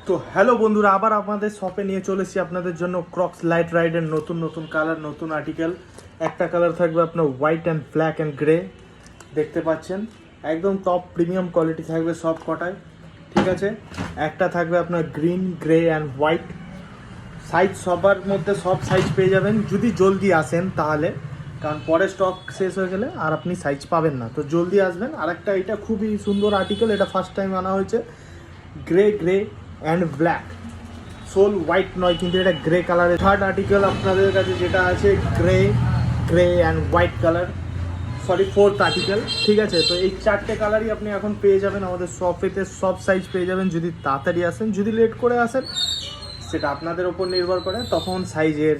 তো হ্যালো বন্ধুরা, আবার আপনাদের শপে নিয়ে চলেছি আপনাদের জন্য ক্রক্স লাইট রাইডের নতুন নতুন কালার, নতুন আর্টিকেল। একটা কালার থাকবে আপনার white and black and grey, দেখতে পাচ্ছেন একদম টপ প্রিমিয়াম কোয়ালিটি থাকবে সব কটায়, ঠিক আছে। একটা থাকবে আপনার green, grey and white. Size সবার মধ্যে সব সাইজ পেয়ে যাবেন যদি জলদি আসেন তাহলে, কারণ পরে স্টক শেষ হয়ে গেলে আর আপনি সাইজ পাবেন না, তো জলদি আসবেন। আরেকটা এটা খুবই সুন্দর আর্টিকেল, এটা ফার্স্ট টাইম আনা হয়েছে, গ্রে অ্যান্ড ব্ল্যাক, সোল হোয়াইট নয় কিন্তু এটা গ্রে কালারের। থার্ড আর্টিকেল আপনাদের কাছে যেটা আছে grey and white colour, sorry fourth article, ঠিক আছে। তো এই চারটে কালারই আপনি এখন পেয়ে যাবেন আমাদের শপেতে, সব সাইজ পেয়ে যাবেন যদি তাড়াতাড়ি আসেন। যদি লেট করে আসেন সেটা আপনাদের ওপর নির্ভর করে, তখন সাইজের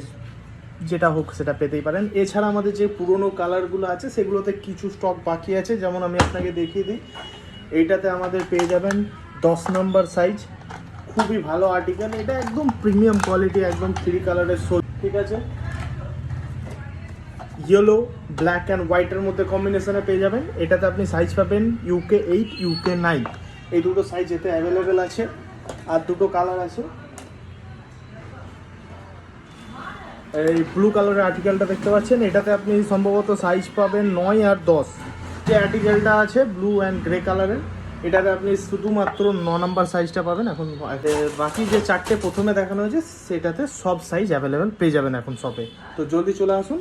যেটা হোক সেটা পেতেই পারেন। এছাড়া আমাদের যে পুরনো কালারগুলো আছে সেগুলোতে কিছু স্টক বাকি আছে, যেমন আমি আপনাকে দেখিয়ে দিই। এইটাতে আমাদের পেয়ে যাবেন 10 নম্বর সাইজ, খুবই ভালো আর্টিকেল, এটা একদম প্রিমিয়াম কোয়ালিটি, একদম 3 কালারের সোল, ঠিক আছে। ইয়েলো, ব্ল্যাক অ্যান্ড হোয়াইটের মধ্যে কম্বিনেশনে পেয়ে যাবেন। এটাতে আপনি সাইজ পাবেন UK 8, UK 9, এই দুটো সাইজ এতে অ্যাভেলেবেল আছে। আর দুটো কালার আছে, এই ব্লু কালারের আর্টিকেলটা দেখতে পাচ্ছেন, এটাতে আপনি সম্ভবত সাইজ পাবেন 9 আর 10। যে আর্টিকেলটা আছে ব্লু অ্যান্ড গ্রে কালারের, এটাতে আপনি শুধুমাত্র 9 নম্বর সাইজটা পাবেন এখন। বাকি যে চারটে প্রথমে দেখানো হয়েছে সেটাতে সব সাইজ অ্যাভেলেবেল পেয়ে যাবেন এখন শপে, তো জলদি চলে আসুন।